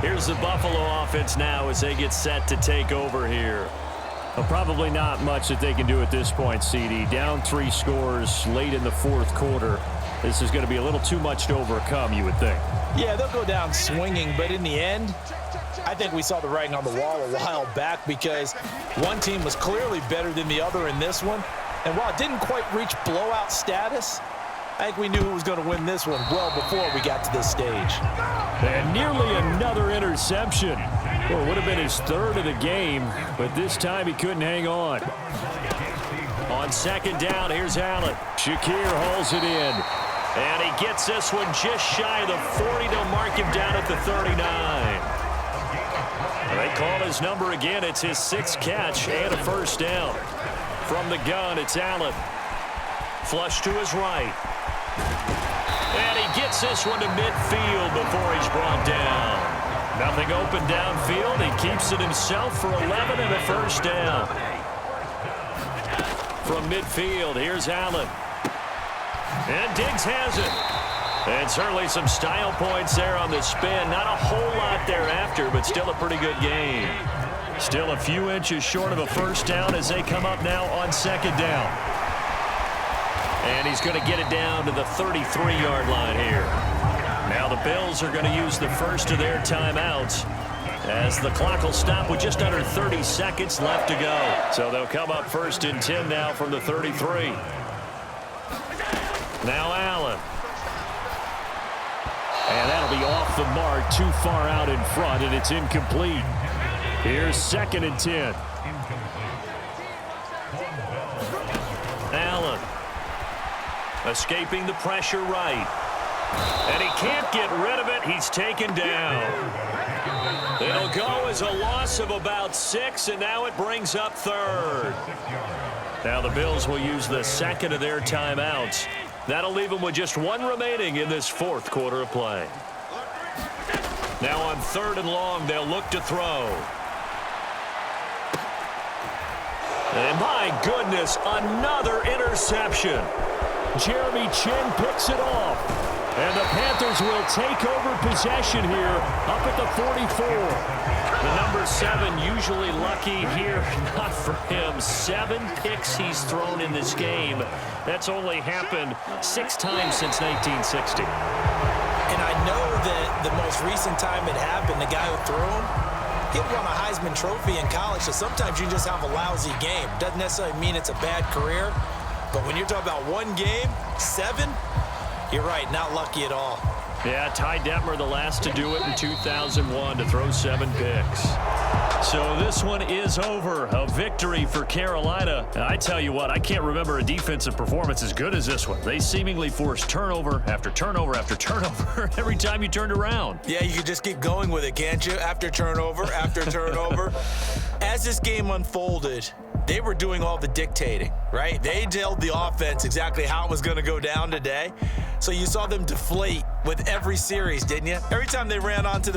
Here's the Buffalo offense now as they get set to take over here. Well, probably not much that they can do at this point, CD. Down 3 scores late in the fourth quarter. This is going to be a little too much to overcome, you would think. Yeah, they'll go down swinging, but in the end, I think we saw the writing on the wall a while back because one team was clearly better than the other in this one. And while it didn't quite reach blowout status, I think we knew who was going to win this one well before we got to this stage. And nearly another interception. Well, it would have been his third of the game, but this time he couldn't hang on. On second down, here's Allen. Shakir hauls it in. And he gets this one just shy of the 40 to mark him down at the 39. They call his number again. It's his 6th catch and a first down. From the gun, it's Allen. Flush to his right. And he gets this one to midfield before he's brought down. Nothing open downfield. He keeps it himself for 11 and a first down. From midfield, here's Allen. And Diggs has it. And certainly some style points there on the spin. Not a whole lot thereafter, but still a pretty good game. Still a few inches short of a first down as they come up now on second down. And he's going to get it down to the 33-yard line here. Now the Bills are going to use the first of their timeouts as the clock will stop with just under 30 seconds left to go. So they'll come up 1st and 10 now from the 33. Now Allen. And that'll be off the mark, too far out in front, and it's incomplete. Here's 2nd and 10. Allen. Escaping the pressure right. And he can't get rid of it. He's taken down. It'll go as a loss of about 6, and now it brings up 3rd. Now the Bills will use the 2nd of their timeouts. That'll leave them with just 1 remaining in this 4th quarter of play. Now on 3rd and long, they'll look to throw. And my goodness, another interception. Jeremy Chin picks it off. And the Panthers will take over possession here up at the 44. The number 7 usually lucky here. Not for him. 7 picks he's thrown in this game. That's only happened 6 times since 1960. And I know that the most recent time it happened, the guy who threw him, he won a Heisman Trophy in college, so sometimes you just have a lousy game. Doesn't necessarily mean it's a bad career, but when you're talking about 1 game, 7, you're right, not lucky at all. Yeah, Ty Detmer, the last to do it in 2001, to throw 7 picks. So this one is over. A victory for Carolina. And I tell you what, I can't remember a defensive performance as good as this one. They seemingly forced turnover after turnover after turnover every time you turned around. Yeah, you could just keep going with it, can't you? After turnover, after turnover. as this game unfolded, they were doing all the dictating, right? They told the offense exactly how it was going to go down today. So you saw them deflate with every series, didn't you? Every time they ran onto the